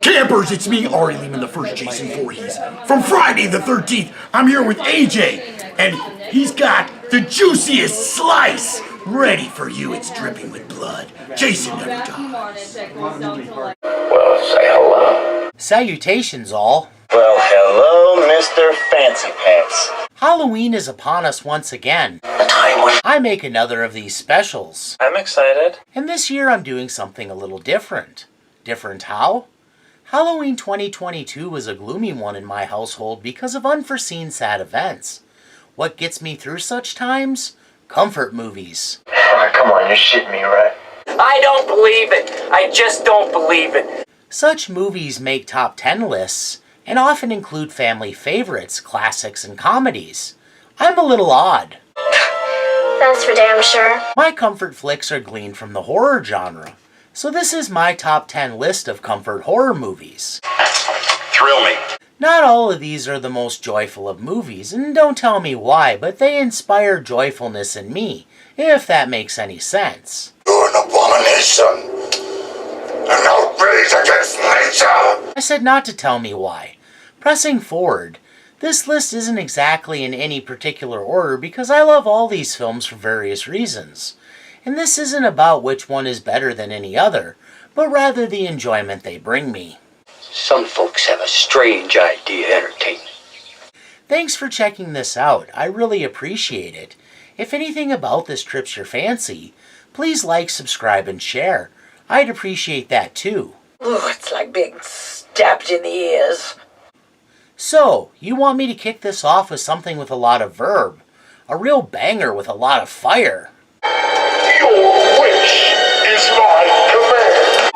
Campers, it's me, Ari Lehman, the first Jason Voorhees. From Friday the 13th, I'm here with AJ, and he's got the juiciest slice ready for you. It's dripping with blood. Jason never dies. Well, say hello. Salutations, all. Well, hello, Mr. Fancy Pants. Halloween is upon us once again. A time when I make another of these specials. I'm excited. And this year I'm doing something a little different. Different how? Halloween 2022 was a gloomy one in my household because of unforeseen sad events. What gets me through such times? Comfort movies. Oh, come on, you're shitting me, right? I don't believe it. I just don't believe it. Such movies make top 10 lists and often include family favorites, classics, and comedies. I'm a little odd. That's for damn sure. My comfort flicks are gleaned from the horror genre, so this is my top 10 list of comfort horror movies. Thrill me. Not all of these are the most joyful of movies, and don't tell me why, but they inspire joyfulness in me, if that makes any sense. You're an abomination! An outrage against nature! I said not to tell me why. Pressing forward, this list isn't exactly in any particular order because I love all these films for various reasons. And this isn't about which one is better than any other, but rather the enjoyment they bring me. Some folks have a strange idea of entertainment. Thanks for checking this out. I really appreciate it. If anything about this trips your fancy, please like, subscribe, and share. I'd appreciate that too. Oh, it's like being stabbed in the ears. So, you want me to kick this off with something with a lot of verb. A real banger with a lot of fire. Your wish is my command!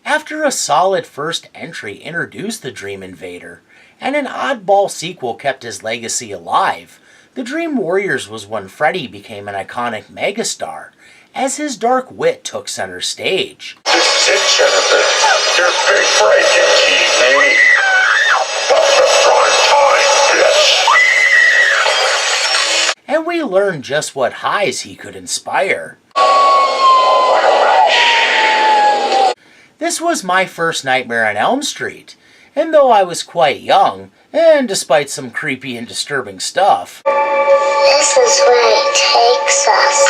After a solid first entry introduced the Dream Invader, and an oddball sequel kept his legacy alive, The Dream Warriors was when Freddy became an iconic megastar, as his dark wit took center stage. This is Jennifer, your big break in TV. But the prime time, bitch! And we learned just what highs he could inspire. This was my first Nightmare on Elm Street, and though I was quite young, and despite some creepy and disturbing stuff, This is where it takes us.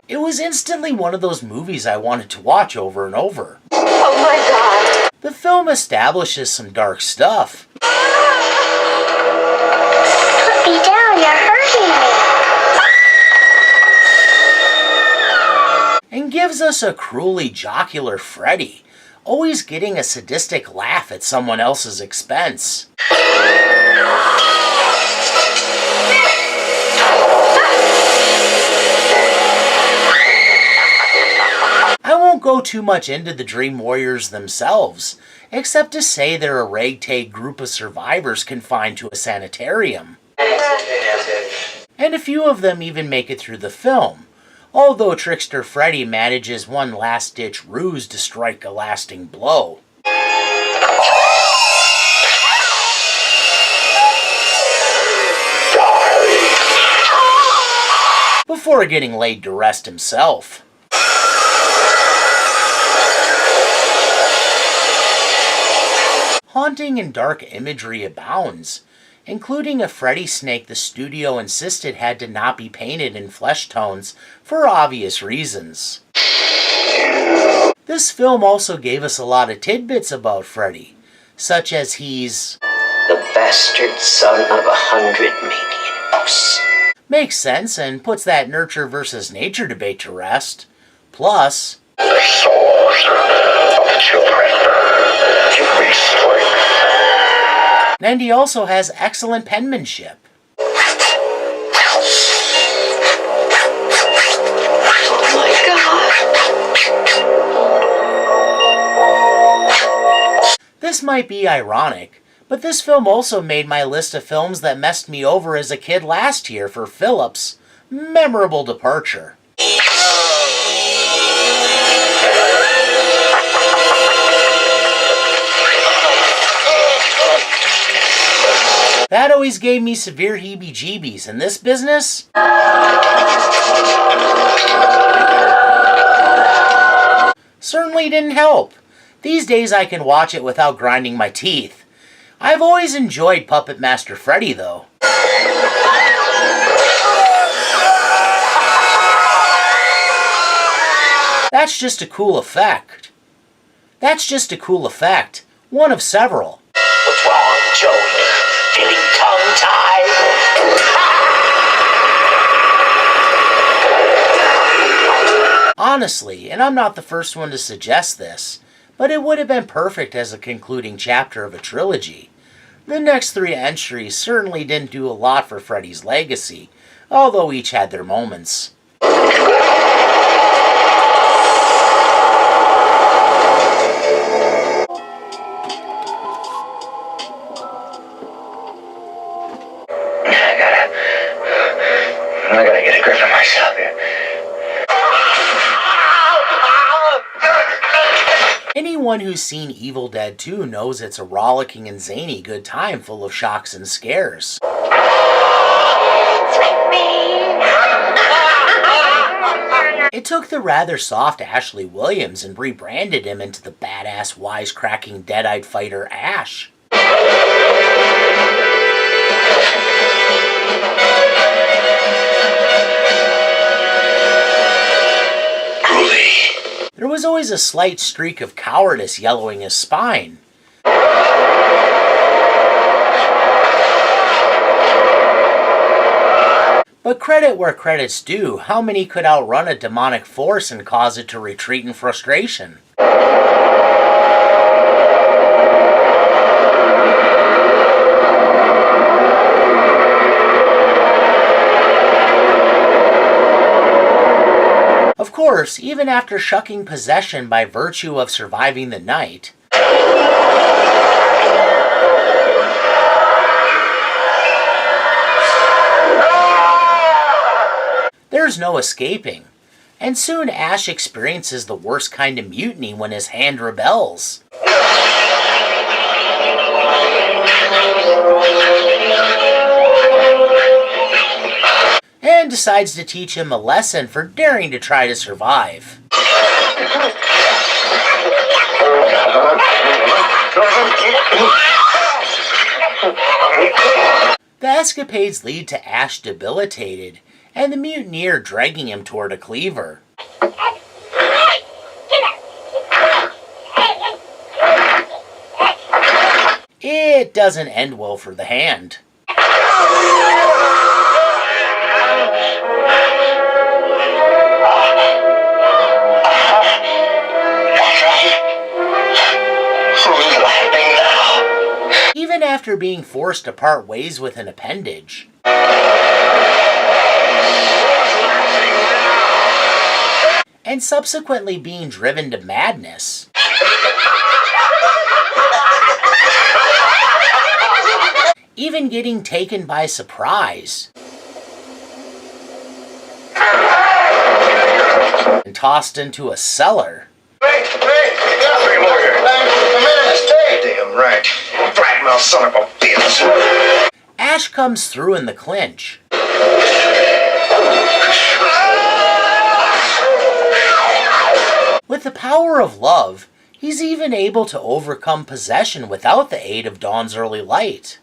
it was instantly one of those movies I wanted to watch over and over. Oh my god. The film establishes some dark stuff, Put me down, you're hurting me. and gives us a cruelly jocular Freddy, always getting a sadistic laugh at someone else's expense. I won't go too much into the Dream Warriors themselves, except to say they're a ragtag group of survivors confined to a sanitarium. And a few of them even make it through the film, although Trickster Freddy manages one last-ditch ruse to strike a lasting blow. Before getting laid to rest himself. Haunting and dark imagery abounds, including a Freddy snake the studio insisted had to not be painted in flesh tones for obvious reasons. This film also gave us a lot of tidbits about Freddy, such as he's The bastard son of 100 maniacs. makes sense and puts that nurture versus nature debate to rest. Plus, The souls of the children give me strength. and he also has excellent penmanship. Oh my god. This might be ironic, but this film also made my list of films that messed me over as a kid last year for Philip's memorable departure. That always gave me severe heebie-jeebies. In this business, certainly didn't help. These days I can watch it without grinding my teeth. I've always enjoyed Puppet Master Freddy, though. That's just a cool effect. One of several. What's wrong, Joey? Feeling tongue-tied? Honestly, and I'm not the first one to suggest this, but it would have been perfect as a concluding chapter of a trilogy. The next 3 entries certainly didn't do a lot for Freddy's legacy, although each had their moments. I gotta get a grip on myself here. Anyone who's seen Evil Dead 2 knows it's a rollicking and zany good time full of shocks and scares. It took the rather soft Ashley Williams and rebranded him into the badass, wisecracking, dead-eyed fighter Ash. There was always a slight streak of cowardice yellowing his spine. But credit where credit's due, how many could outrun a demonic force and cause it to retreat in frustration? Of course, even after shucking possession by virtue of surviving the night, there's no escaping, and soon Ash experiences the worst kind of mutiny when his hand rebels. And decides to teach him a lesson for daring to try to survive. The escapades lead to Ash debilitated, and the mutineer dragging him toward a cleaver. It doesn't end well for the hand. Even after being forced to part ways with an appendage. And subsequently being driven to madness. Even getting taken by surprise. And tossed into a cellar. Three more here. The man is dead. Damn right. Blackmail son of a bitch. Ash comes through in the clinch. With the power of love, he's even able to overcome possession without the aid of dawn's early light.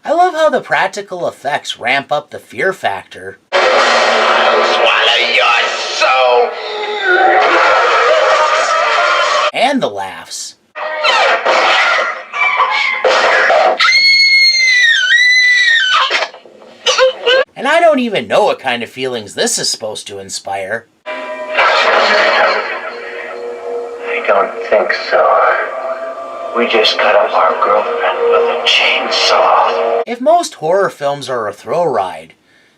I love how the practical effects ramp up the fear factor. Swallow your soul. And the laughs. And I don't even know what kind of feelings this is supposed to inspire. I don't think so. We just cut off our girlfriend with a chainsaw. If most horror films are a thrill ride,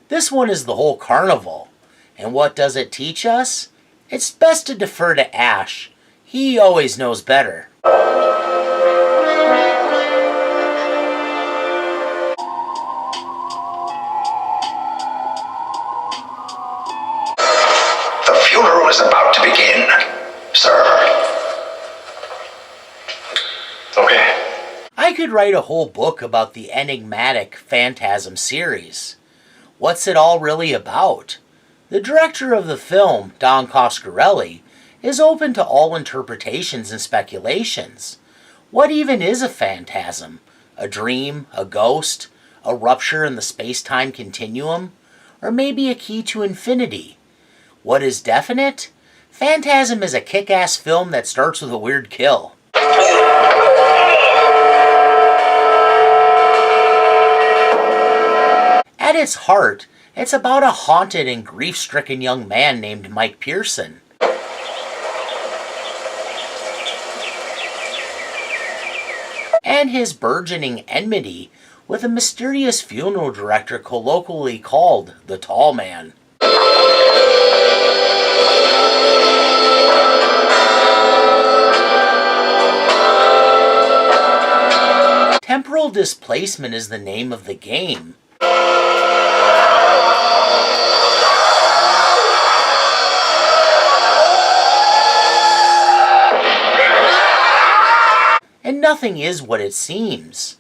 this one is the whole carnival. And what does it teach us? It's best to defer to Ash. He always knows better. The funeral is about to begin, sir. Okay. I could write a whole book about the enigmatic Phantasm series. What's it all really about? The director of the film, Don Coscarelli, is open to all interpretations and speculations. What even is a phantasm? A dream? A ghost? A rupture in the space-time continuum? Or maybe a key to infinity? What is definite? Phantasm is a kick-ass film that starts with a weird kill. At its heart, it's about a haunted and grief-stricken young man named Mike Pearson. And his burgeoning enmity with a mysterious funeral director colloquially called the Tall Man. Temporal displacement is the name of the game. And nothing is what it seems.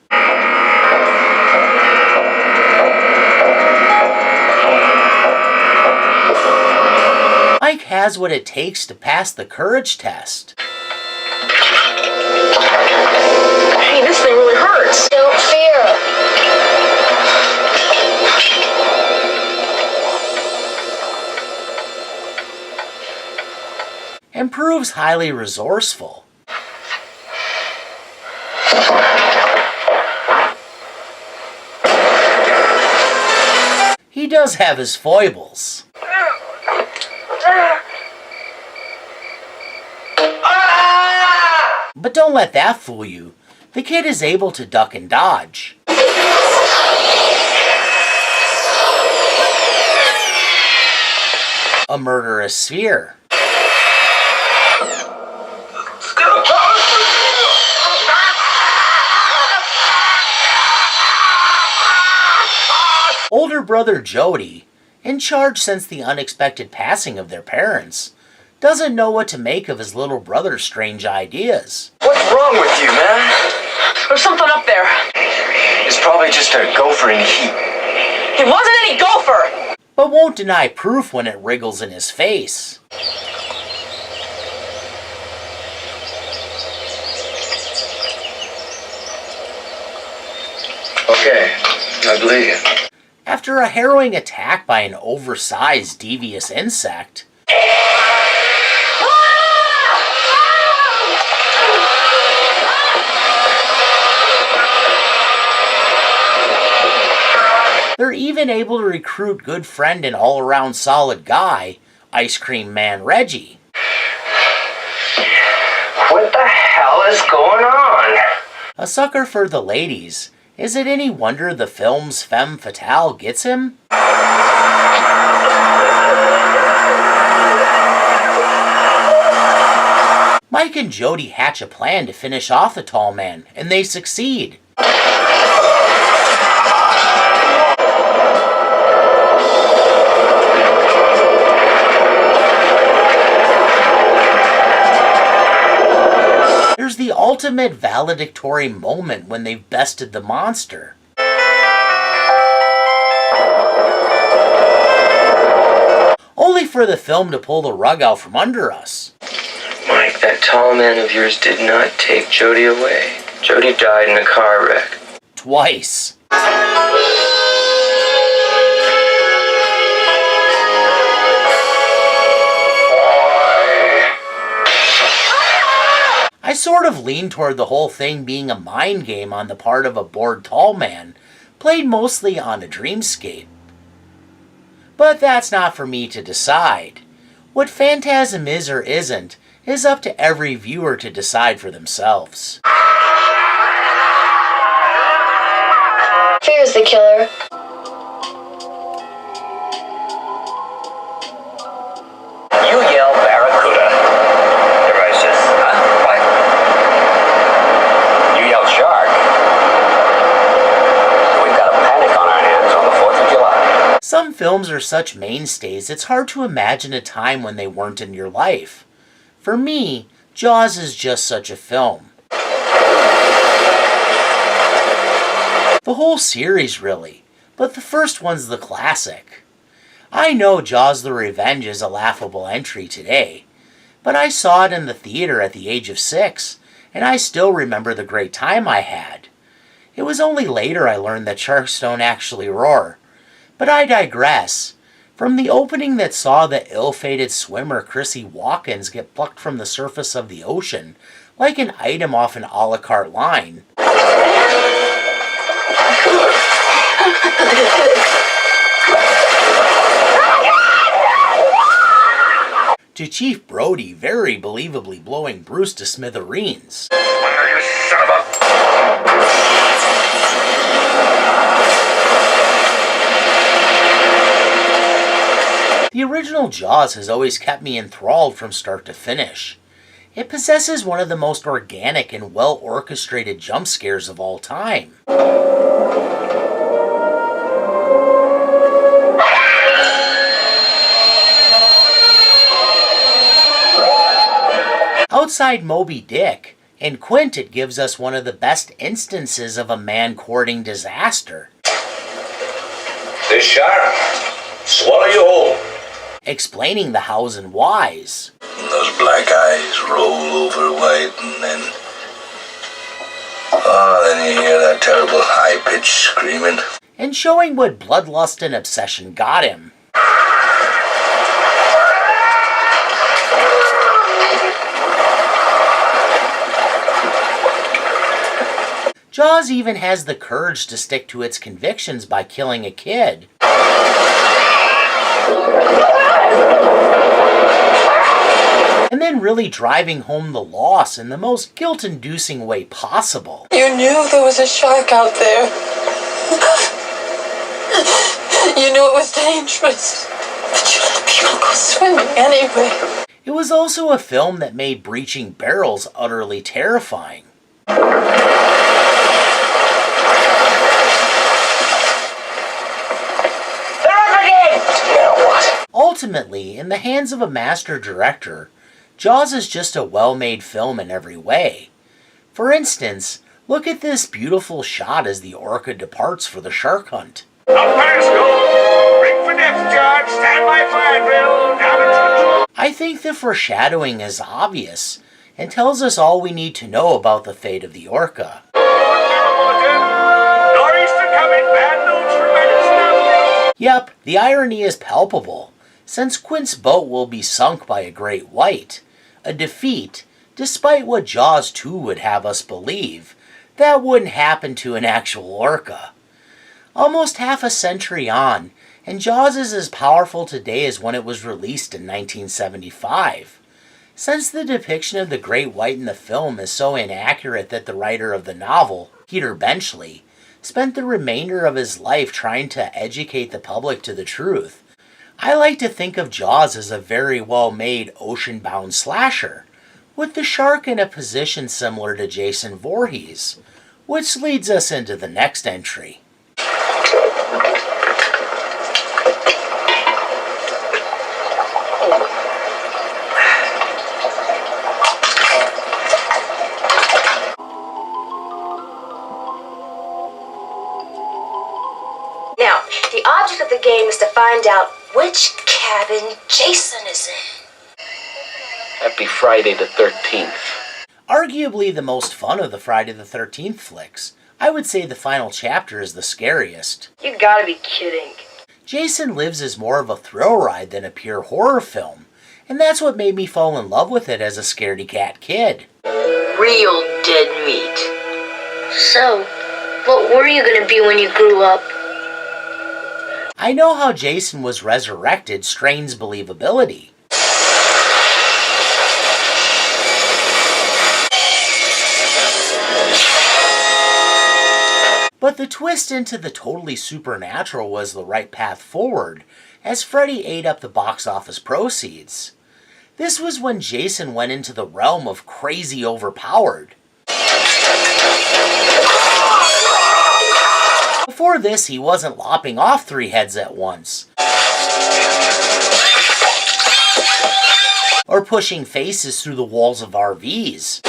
Mike has what it takes to pass the courage test. Hey, this thing really hurts. Don't fear. And proves highly resourceful. He does have his foibles. But don't let that fool you. The kid is able to duck and dodge. A murderous sphere. Older brother Jody, in charge since the unexpected passing of their parents, doesn't know what to make of his little brother's strange ideas. What's wrong with you, man? There's something up there. It's probably just a gopher in heat. It wasn't any gopher! But won't deny proof when it wriggles in his face. Okay, I believe you. After a harrowing attack by an oversized, devious insect, they're even able to recruit good friend and all-around solid guy, Ice Cream Man Reggie. What the hell is going on? A sucker for the ladies, is it any wonder the film's femme fatale gets him? Mike and Jody hatch a plan to finish off the Tall Man, and they succeed. There's the ultimate valedictory moment when they've bested the monster. Only for the film to pull the rug out from under us. Mike, that tall man of yours did not take Jody away. Jody died in a car wreck. Twice. I sort of lean toward the whole thing being a mind game on the part of a bored tall man, played mostly on a dreamscape. But that's not for me to decide. What Phantasm is or isn't is up to every viewer to decide for themselves. Fear's the killer. You yell Barracuda. Everybody says, huh? What? You yell shark. We've got a panic on our hands on the 4th of July. Some films are such mainstays, it's hard to imagine a time when they weren't in your life. For me, Jaws is just such a film. The whole series, really, but the first one's the classic. I know Jaws the Revenge is a laughable entry today, but I saw it in the theater at the age of 6, and I still remember the great time I had. It was only later I learned that sharks don't actually roar. But I digress. From the opening that saw the ill-fated swimmer Chrissy Watkins get plucked from the surface of the ocean, like an item off an a la carte line, to Chief Brody very believably blowing Bruce to smithereens. You son of a... The original Jaws has always kept me enthralled from start to finish. It possesses one of the most organic and well-orchestrated jump scares of all time. Outside Moby Dick, in Quint it gives us one of the best instances of a man-courting disaster. This shark, swallow you whole. Explaining the hows and whys. Those black eyes roll over white and then... then you hear that terrible high-pitched screaming. And showing what bloodlust and obsession got him. Jaws even has the courage to stick to its convictions by killing a kid. And then really driving home the loss in the most guilt-inducing way possible. You knew there was a shark out there. You knew it was dangerous. But you let people go swimming anyway. It was also a film that made breaching barrels utterly terrifying. Ultimately, in the hands of a master director, Jaws is just a well-made film in every way. For instance, look at this beautiful shot as the orca departs for the shark hunt. Up fast, go! Ring for depth, John! Stand by for anvil! Damage control! I think the foreshadowing is obvious, and tells us all we need to know about the fate of the orca. Nor'easter coming, bad news for Wednesday. Yep, the irony is palpable, since Quint's boat will be sunk by a great white, a defeat, despite what Jaws 2 would have us believe, that wouldn't happen to an actual orca. Almost half a century on, and Jaws is as powerful today as when it was released in 1975. Since the depiction of the great white in the film is so inaccurate that the writer of the novel, Peter Benchley, spent the remainder of his life trying to educate the public to the truth, I like to think of Jaws as a very well-made ocean-bound slasher, with the shark in a position similar to Jason Voorhees, which leads us into the next entry. Now, the object of the game is to find out which cabin Jason is in. Happy Friday the 13th. Arguably the most fun of the Friday the 13th flicks, I would say the final chapter is the scariest. You gotta be kidding. Jason Lives is more of a thrill ride than a pure horror film, and that's what made me fall in love with it as a scaredy cat kid. Real dead meat. So, what were you gonna be when you grew up? I know how Jason was resurrected strains believability. But the twist into the totally supernatural was the right path forward, as Freddy ate up the box office proceeds. This was when Jason went into the realm of crazy overpowered. Before this, he wasn't lopping off 3 heads at once. Or pushing faces through the walls of RVs.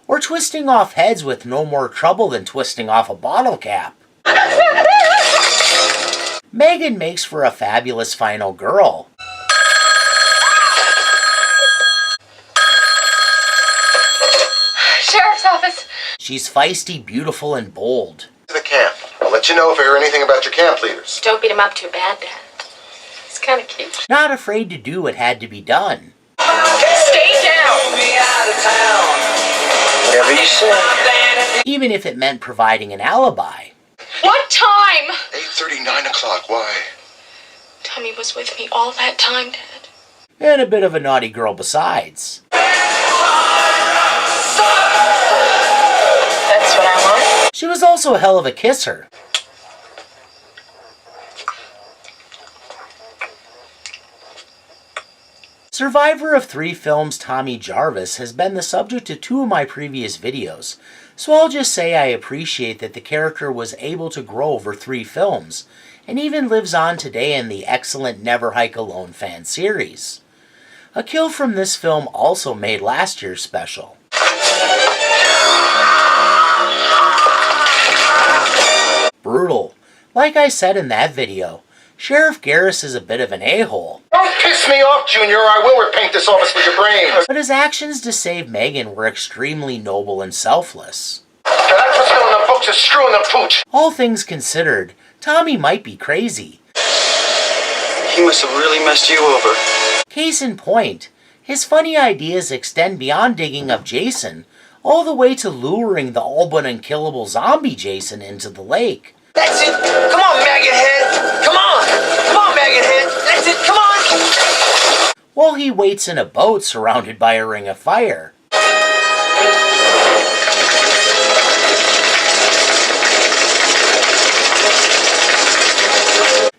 Or twisting off heads with no more trouble than twisting off a bottle cap. Megan makes for a fabulous final girl. Sheriff's office. She's feisty, beautiful, and bold. To the camp. I'll let you know if I hear anything about your camp leaders. Don't beat him up too bad, Dad. He's kind of cute. Not afraid to do what had to be done. Stay down. Whatever you say. Even if it meant providing an alibi. What time? 8:30, 9 o'clock. Why? Tommy was with me all that time, Dad. And a bit of a naughty girl besides. That's what I want. She was also a hell of a kisser. Survivor of 3 films Tommy Jarvis has been the subject of 2 of my previous videos, so I'll just say I appreciate that the character was able to grow over 3 films, and even lives on today in the excellent Never Hike Alone fan series. A kill from this film also made last year's special. Brutal. Like I said in that video, Sheriff Garris is a bit of an a-hole. Don't piss me off, Junior, or I will repaint this office with your brains. But his actions to save Megan were extremely noble and selfless. That's what's filling the books is screwing the pooch. All things considered, Tommy might be crazy. He must have really messed you over. Case in point, his funny ideas extend beyond digging up Jason, all the way to luring the all but unkillable zombie Jason into the lake. That's it. Come on, maggot head. Come on. Come on, maggot head. That's it. Come on. While he waits in a boat surrounded by a ring of fire.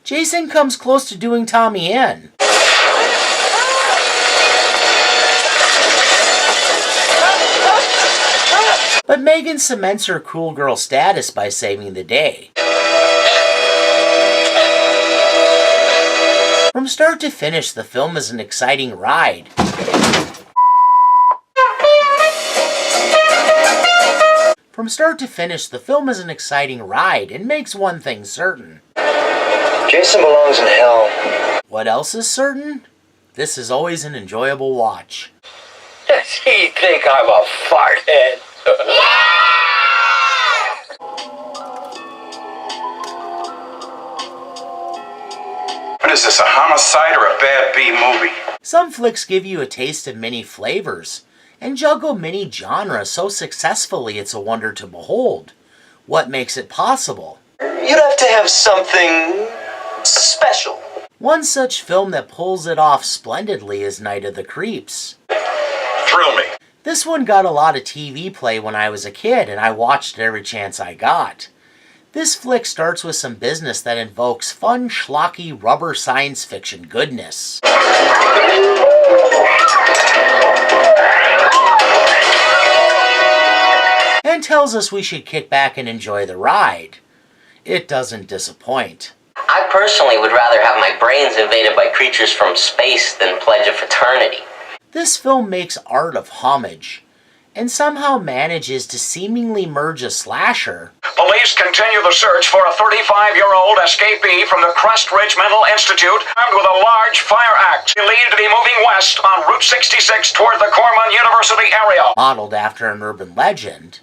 Jason comes close to doing Tommy in. But Megan cements her cool girl status by saving the day. From start to finish, the film is an exciting ride. From start to finish, the film is an exciting ride and makes one thing certain. Jason belongs in hell. What else is certain? This is always an enjoyable watch. Does he think I'm a farthead? What is this, a homicide or a bad B movie? Some flicks give you a taste of many flavors, and juggle many genres so successfully it's a wonder to behold. What makes it possible? You'd have to have something special. One such film that pulls it off splendidly is Night of the Creeps. Thrill me. This one got a lot of TV play when I was a kid, and I watched it every chance I got. This flick starts with some business that invokes fun, schlocky, rubber science fiction goodness. And tells us we should kick back and enjoy the ride. It doesn't disappoint. I personally would rather have my brains invaded by creatures from space than pledge a fraternity. This film makes art of homage, and somehow manages to seemingly merge a slasher. Police continue the search for a 35-year-old escapee from the Crest Ridge Mental Institute armed with a large fire axe, believed to be moving west on Route 66 toward the Corman University area. Modeled after an urban legend.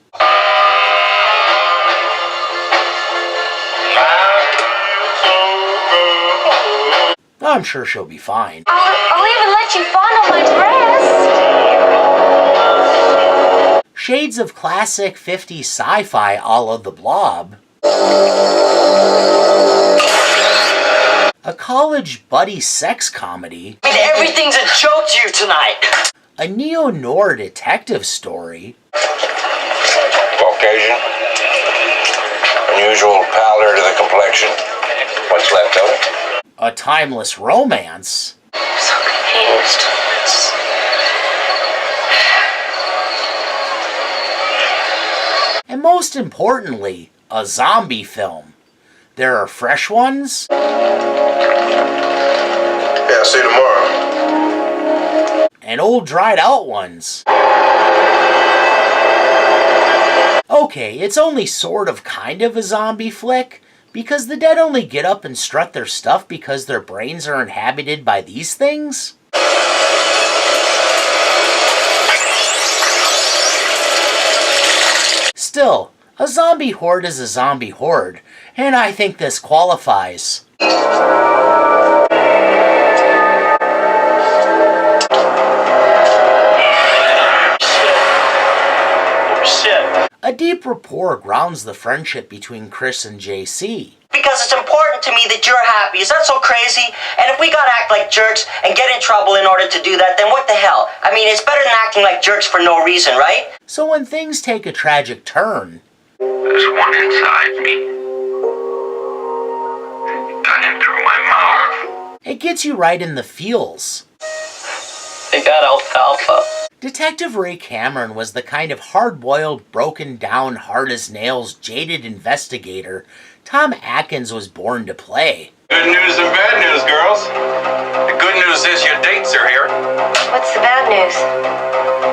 I'm sure she'll be fine. I'll even let you fondle my dress. Shades of classic 50s sci-fi a la The Blob. A college buddy sex comedy. I mean, everything's a joke to you tonight. A neo-noir detective story. Caucasian. Unusual pallor to the complexion. What's left of it? A timeless romance. I'm so confused. And most importantly, a zombie film. There are fresh ones. Yeah, see you tomorrow. And old dried out ones. Okay, it's only sort of kind of a zombie flick, because the dead only get up and strut their stuff because their brains are inhabited by these things? Still, a zombie horde is a zombie horde, and I think this qualifies. A deep rapport grounds the friendship between Chris and JC. Because it's important to me that you're happy. Is that so crazy? And if we gotta act like jerks and get in trouble in order to do that, then what the hell? I mean, it's better than acting like jerks for no reason, right? So when things take a tragic turn... There's one inside me. It got in through my mouth. It gets you right in the feels. They got alfalfa. Detective Ray Cameron was the kind of hard-boiled, broken-down, hard-as-nails, jaded investigator Tom Atkins was born to play. Good news and bad news, girls. The good news is your dates are here. What's the bad news?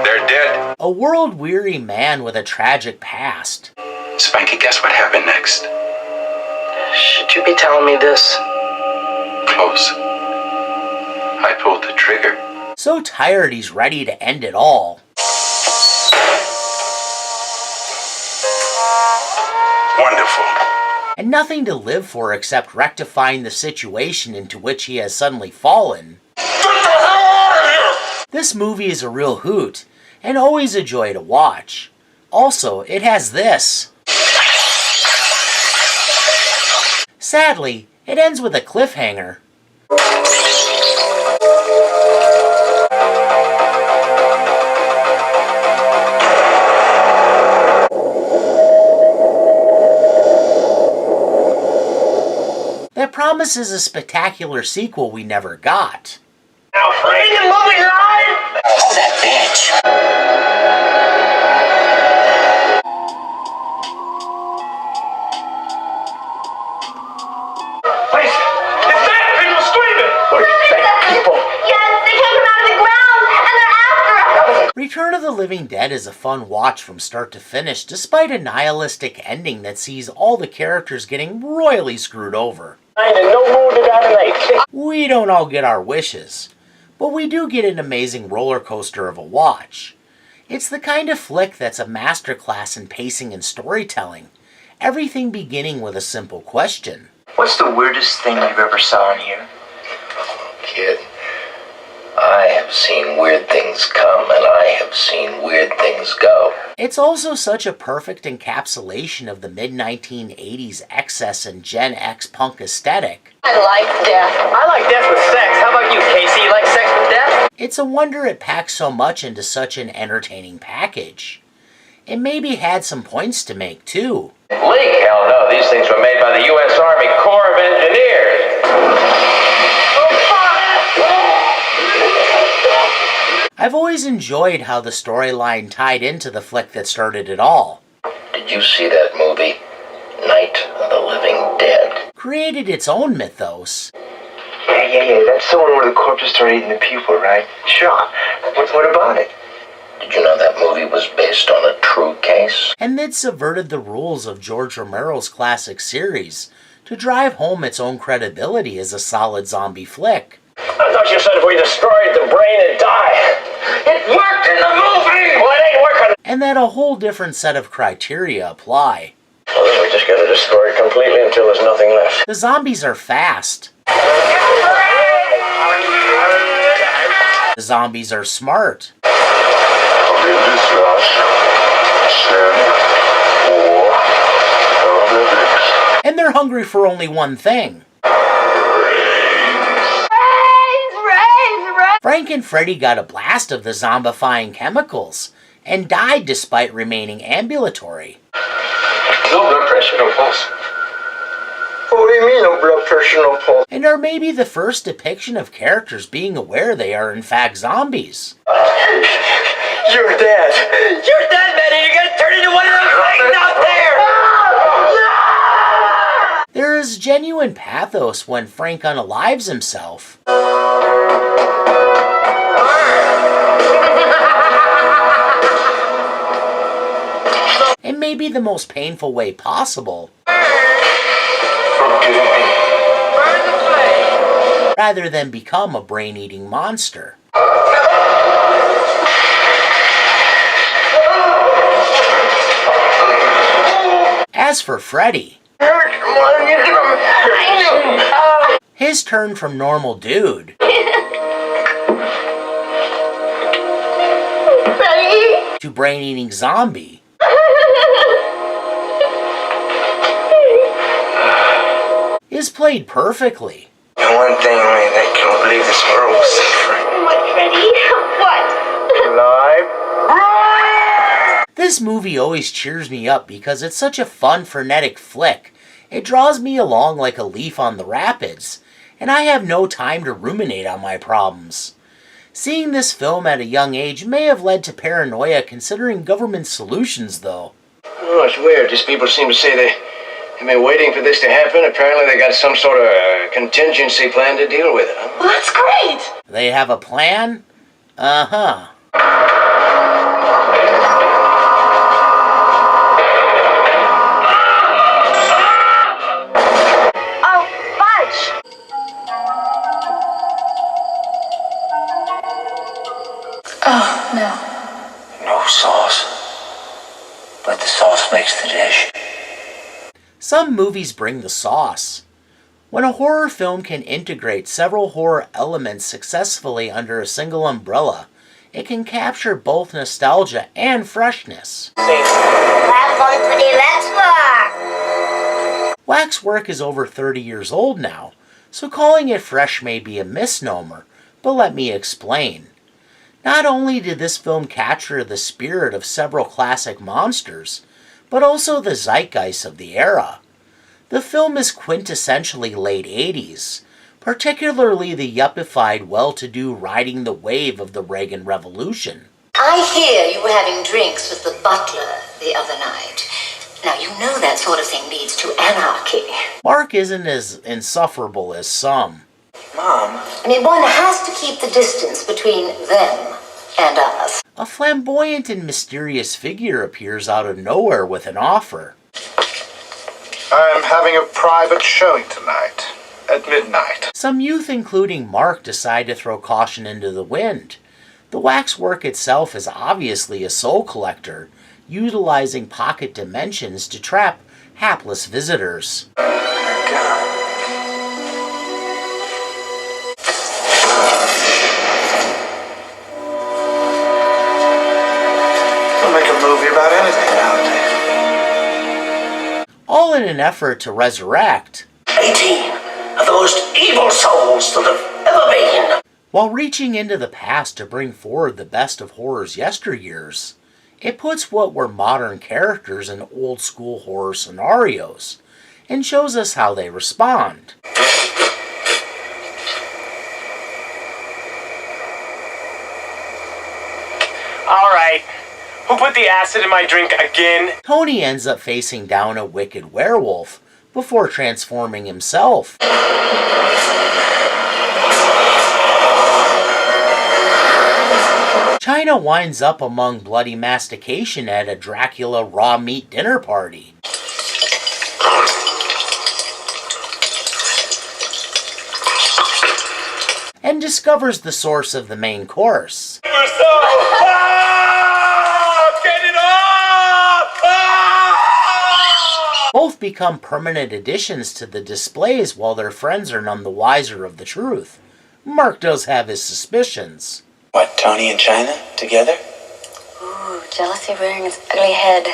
They're dead. A world-weary man with a tragic past. Spanky, guess what happened next? Should you be telling me this? Close. I pulled the trigger. So tired he's ready to end it all. Wonderful. And nothing to live for except rectifying the situation into which he has suddenly fallen. Get the hell out of here! This movie is a real hoot, and always a joy to watch. Also, it has this. Sadly, it ends with a cliffhanger. That promises a spectacular sequel we never got. Now, bring the movie line! Oh, that bitch! Please, it's dead people screaming! What are dead people? Yes, they came from out of the ground, and they're after us! Return of the Living Dead is a fun watch from start to finish, despite a nihilistic ending that sees all the characters getting royally screwed over. I'm in no mood to die tonight. We don't all get our wishes, but we do get an amazing roller coaster of a watch. It's the kind of flick that's a masterclass in pacing and storytelling, everything beginning with a simple question. What's the weirdest thing you've ever saw in here? Kid, I have seen weird things come and I have seen weird things go. It's also such a perfect encapsulation of the mid-1980s excess and Gen X punk aesthetic. I like death. I like death with sex. How about you, Casey? You like sex with death? It's a wonder it packs so much into such an entertaining package. It maybe had some points to make, too. Leak? Hell no, these things were made by the U.S. Army Corps of Engineers. I've always enjoyed how the storyline tied into the flick that started it all. Did you see that movie, Night of the Living Dead? Created its own mythos. Yeah. That's the one where the corpses start eating the people, right? Sure. What about it? Did you know that movie was based on a true case? And it subverted the rules of George Romero's classic series to drive home its own credibility as a solid zombie flick. I thought you said if we destroyed the brain and die. It worked in the movie! Well, it ain't working. And that a whole different set of criteria apply. Well, then we just gotta destroy it completely until there's nothing left. The zombies are fast. The zombies are smart. And they're hungry for only one thing. Frank and Freddy got a blast of the zombifying chemicals and died despite remaining ambulatory. No blood pressure, no pulse. What do you mean, no blood pressure, no pulse? And are maybe the first depiction of characters being aware they are in fact zombies. You're dead. You're dead, man, and you're gonna turn into one of those things out there! There is genuine pathos when Frank unalives himself. In maybe the most painful way possible. Rather than become a brain-eating monster. As for Freddy, his turn from normal dude to brain-eating zombie is played perfectly. And one thing only that can believe this world was suffering. What, Freddy? What? Live. This movie always cheers me up because it's such a fun, frenetic flick. It draws me along like a leaf on the rapids, and I have no time to ruminate on my problems. Seeing this film at a young age may have led to paranoia considering government solutions, though. Oh, it's weird. Just people seem to say they've been waiting for this to happen. Apparently they got some sort of contingency plan to deal with it. Huh? Well, that's great. They have a plan? Uh-huh. Oh, fudge! Oh, no. No sauce. But the sauce makes the dish. Some movies bring the sauce. When a horror film can integrate several horror elements successfully under a single umbrella, it can capture both nostalgia and freshness. Have fun with the waxwork! Waxwork is over 30 years old now, so calling it fresh may be a misnomer, but let me explain. Not only did this film capture the spirit of several classic monsters, but also the zeitgeist of the era. The film is quintessentially late 80s, particularly the yuppified well-to-do riding the wave of the Reagan Revolution. I hear you were having drinks with the butler the other night. Now, you know that sort of thing leads to anarchy. Mark isn't as insufferable as some. Mom. I mean, one has to keep the distance between them and us. A flamboyant and mysterious figure appears out of nowhere with an offer. I'm having a private showing tonight, at midnight. Some youth, including Mark, decide to throw caution into the wind. The waxwork itself is obviously a soul collector, utilizing pocket dimensions to trap hapless visitors. They'll make a movie about anything nowadays. All in an effort to resurrect 18 of the most evil souls that have ever been. While reaching into the past to bring forward the best of horror's yesteryears, it puts what were modern characters in old school horror scenarios, and shows us how they respond. Alright, who put the acid in my drink again? Tony ends up facing down a wicked werewolf before transforming himself. China winds up among bloody mastication at a Dracula raw meat dinner party. And discovers the source of the main course. Both become permanent additions to the displays while their friends are none the wiser of the truth. Mark does have his suspicions. What, Tony and China together? Ooh, jealousy rearing its ugly head.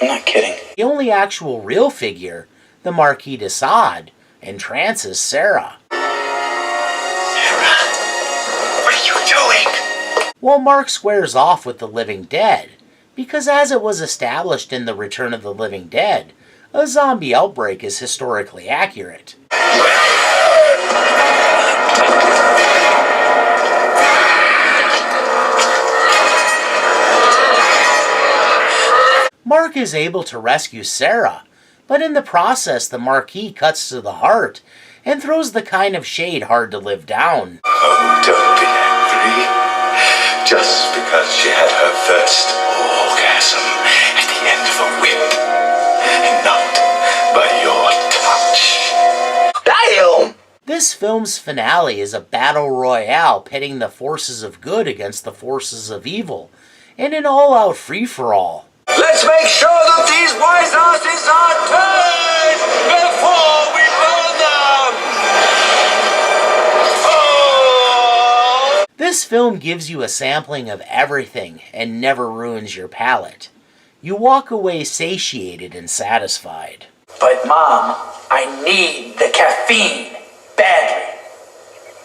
I'm not kidding. The only actual real figure, the Marquis de Sade, entrances Sarah. Sarah, what are you doing? While Mark squares off with the living dead, because as it was established in the Return of the Living Dead, a zombie outbreak is historically accurate. Mark is able to rescue Sarah, But in the process, the Marquis cuts to the heart and throws the kind of shade hard to live down. Oh, don't be angry. Just because she had her first orgasm at the end of a whip, and not by your touch. Damn! This film's finale is a battle royale pitting the forces of good against the forces of evil in an all-out free-for-all. Let's make sure that these wise asses are turned before we burn them! Oh! This film gives you a sampling of everything and never ruins your palate. You walk away satiated and satisfied. But Mom, I need the caffeine badly.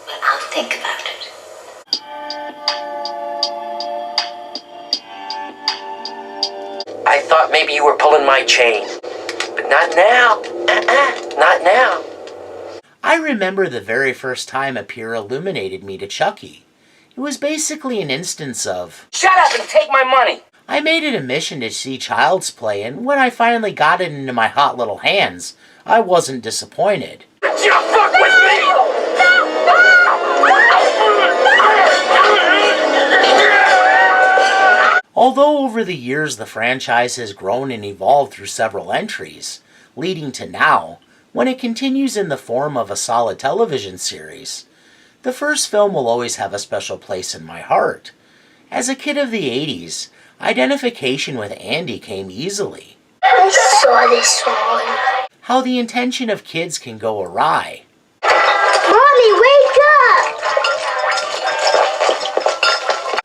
Well, I'll think about it. I thought maybe you were pulling my chain. But not now. Not now. I remember the very first time a peer illuminated me to Chucky. It was basically an instance of, Shut up and take my money! I made it a mission to see Child's Play, and when I finally got it into my hot little hands, I wasn't disappointed. You fuck with me! Although over the years the franchise has grown and evolved through several entries, leading to now, when it continues in the form of a solid television series, the first film will always have a special place in my heart. As a kid of the 80s, identification with Andy came easily. I saw this one. How the intention of kids can go awry. Mommy, wake up!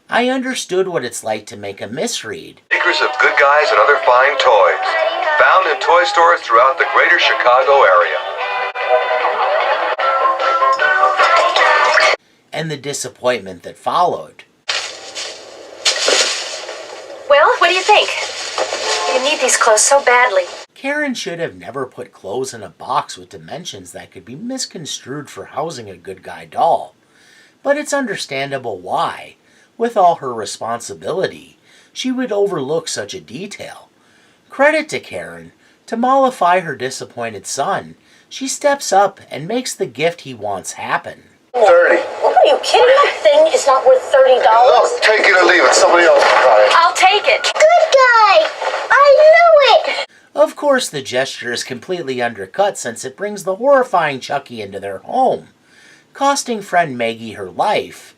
I understood what it's like to make a misread. Makers of Good Guys and other fine toys. Found in toy stores throughout the greater Chicago area. And the disappointment that followed. Well, what do you think? You need these clothes so badly. Karen should have never put clothes in a box with dimensions that could be misconstrued for housing a good guy doll. But it's understandable why, with all her responsibility, she would overlook such a detail. Credit to Karen. To mollify her disappointed son, she steps up and makes the gift he wants happen. 30. What are you kidding? That thing is not worth $30. Look, take it or leave it. Somebody else will try it. I'll take it. Good guy! I knew it! Of course, the gesture is completely undercut since it brings the horrifying Chucky into their home, costing friend Maggie her life.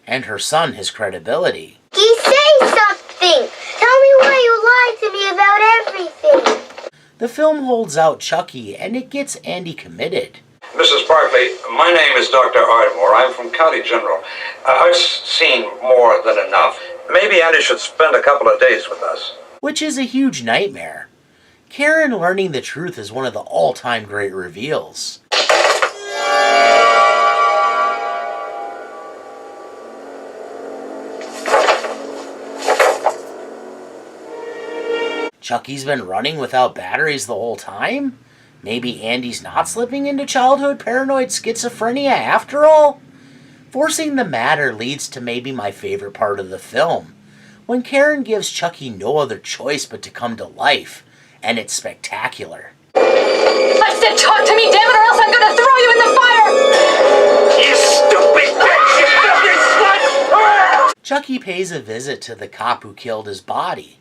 And her son his credibility. Say something! Tell me why you lied to me about everything! The film holds out Chucky and it gets Andy committed. Mrs. Barkley, my name is Dr. Ardmore. I'm from County General. I've seen more than enough. Maybe Andy should spend a couple of days with us. Which is a huge nightmare. Karen learning the truth is one of the all-time great reveals. Chucky's been running without batteries the whole time? Maybe Andy's not slipping into childhood paranoid schizophrenia after all? Forcing the matter leads to maybe my favorite part of the film, when Karen gives Chucky no other choice but to come to life, and it's spectacular. I said talk to me, damn it, or else I'm gonna throw you in the fire! You stupid bitch! You filthy slut! Chucky pays a visit to the cop who killed his body.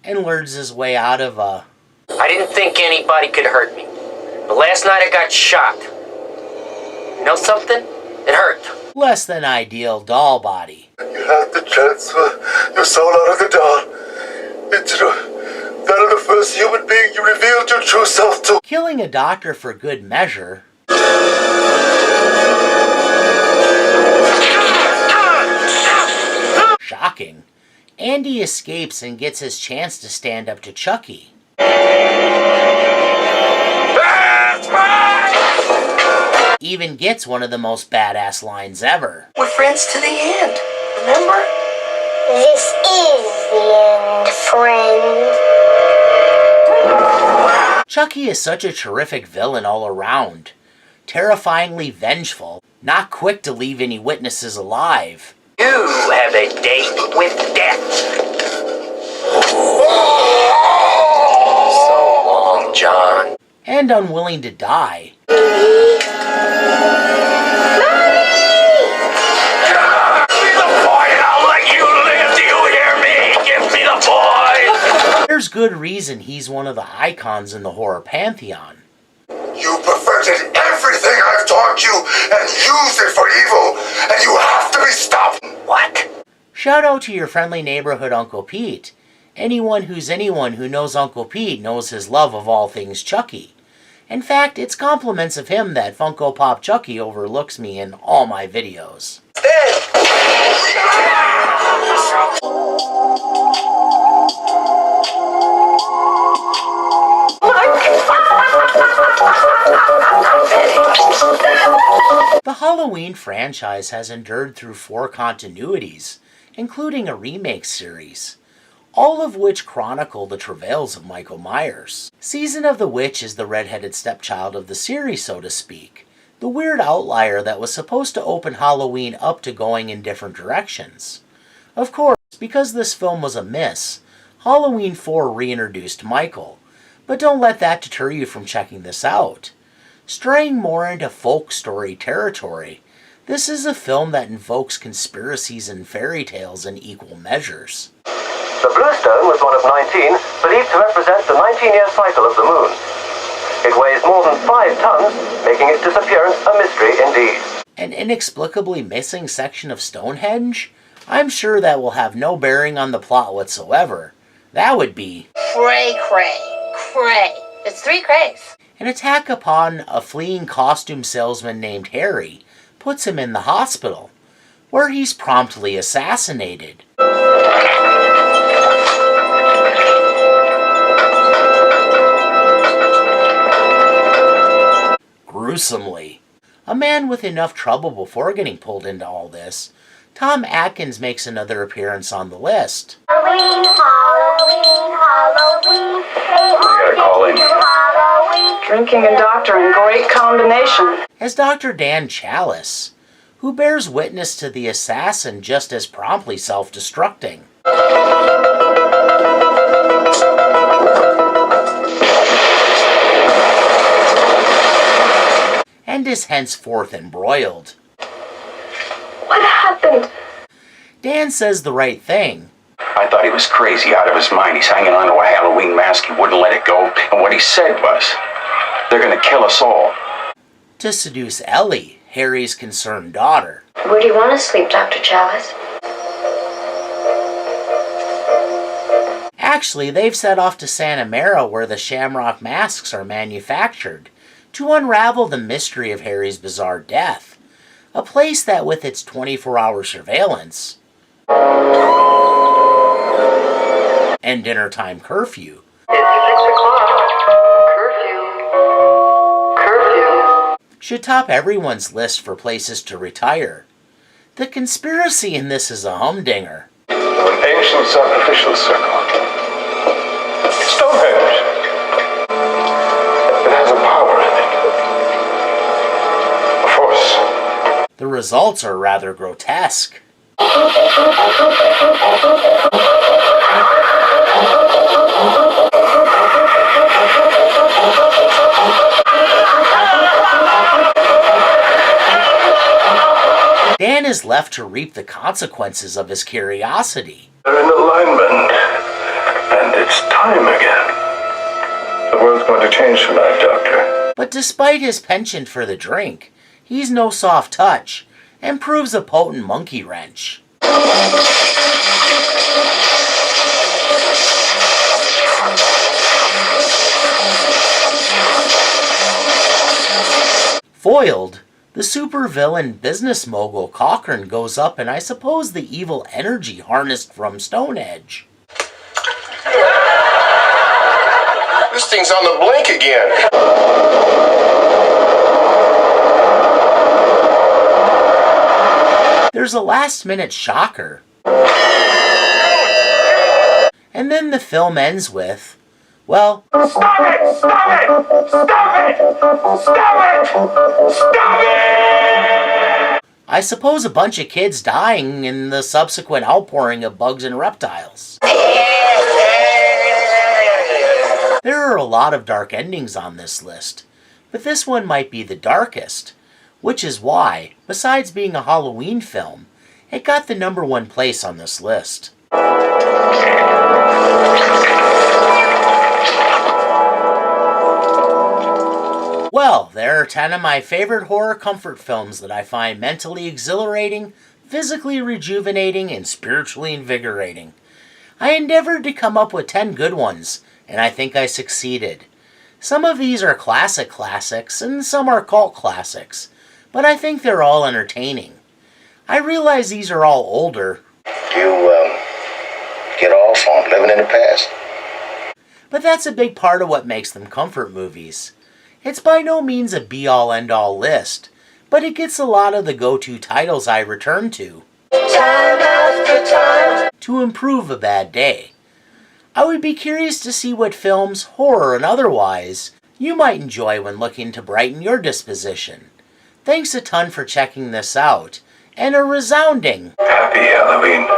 And learns his way out of a... I didn't think anybody could hurt me. But last night I got shot. You know something? It hurt. less than ideal doll body. You have to transfer your soul out of the doll into that of the first human being you revealed your true self to. Killing a doctor for good measure. Shocking. Andy escapes and gets his chance to stand up to Chucky. Even gets one of the most badass lines ever. We're friends to the end, remember? This is the end, friend. Chucky is such a terrific villain all around. Terrifyingly vengeful, not quick to leave any witnesses alive. You have a date with death. So long, John. And unwilling to die. There's good reason he's one of the icons in the horror pantheon. You perverted everything I've taught you and used it for evil, and you have to be stopped. What? Shout out to your friendly neighborhood Uncle Pete. Anyone who knows Uncle Pete knows his love of all things Chucky. In fact, it's compliments of him that Funko Pop Chucky overlooks me in all my videos. The Halloween franchise has endured through 4 continuities, including a remake series, all of which chronicle the travails of Michael Myers. Season of the Witch is the redheaded stepchild of the series, so to speak, the weird outlier that was supposed to open Halloween up to going in different directions. Of course, because this film was a miss, Halloween 4 reintroduced Michael, but don't let that deter you from checking this out. Straying more into folk story territory, this is a film that invokes conspiracies and fairy tales in equal measures. The blue stone was one of 19, believed to represent the 19-year cycle of the moon. It weighs more than 5 tons, making its disappearance a mystery indeed. An inexplicably missing section of Stonehenge? I'm sure that will have no bearing on the plot whatsoever. That would be... Cray. It's 3 crays. An attack upon a fleeing costume salesman named Harry puts him in the hospital, where he's promptly assassinated. Gruesomely. A man with enough trouble before getting pulled into all this, Tom Atkins makes another appearance on the list. Halloween, hey, gotta call in. Drinking and doctoring, great combination. As Dr. Dan Chalice, who bears witness to the assassin just as promptly self-destructing. And is henceforth embroiled. What happened? Dan says the right thing. I thought he was crazy, out of his mind. He's hanging on to a Halloween mask. He wouldn't let it go. And what he said was, they're gonna kill us all. To seduce Ellie, Harry's concerned daughter. Where do you want to sleep, Dr. Chalice? Actually, they've set off to Santa Mara where the Shamrock masks are manufactured to unravel the mystery of Harry's bizarre death. A place that with its 24-hour surveillance and dinner time curfew. It's 6 o'clock. Curfew. Should top everyone's list for places to retire. The conspiracy in this is a humdinger. An ancient sacrificial circle. Stonehenge. It has a power in it. A force. The results are rather grotesque. Dan is left to reap the consequences of his curiosity. They're in alignment. And it's time again. The world's going to change tonight, Doctor. But despite his penchant for the drink, he's no soft touch and proves a potent monkey wrench. Foiled, the supervillain business mogul Cochran goes up and I suppose the evil energy harnessed from Stonehenge. This thing's on the blink again. There's a last-minute shocker. And then the film ends with, well, Stop it! Stop it! Stop it! Stop it! Stop it! I suppose a bunch of kids dying in the subsequent outpouring of bugs and reptiles. There are a lot of dark endings on this list, but this one might be the darkest, which is why, besides being a Halloween film, it got the #1 place on this list. Well, there are 10 of my favorite horror comfort films that I find mentally exhilarating, physically rejuvenating, and spiritually invigorating. I endeavored to come up with 10 good ones, and I think I succeeded. Some of these are classics, and some are cult classics, but I think they're all entertaining. I realize these are all older. You, get off on living in the past? But that's a big part of what makes them comfort movies. It's by no means a be-all end-all list, but it gets a lot of the go-to titles I return to. Time after time. To improve a bad day. I would be curious to see what films, horror and otherwise, you might enjoy when looking to brighten your disposition. Thanks a ton for checking this out, and a resounding Happy Halloween.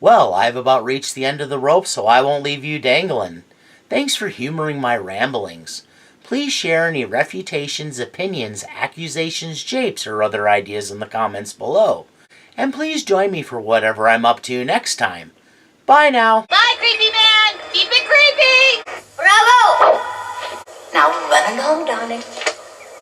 Well, I've about reached the end of the rope, so I won't leave you dangling. Thanks for humoring my ramblings. Please share any refutations, opinions, accusations, japes, or other ideas in the comments below. And please join me for whatever I'm up to next time. Bye now. Bye, creepy man. Keep it creepy. Bravo. Now run along, darling.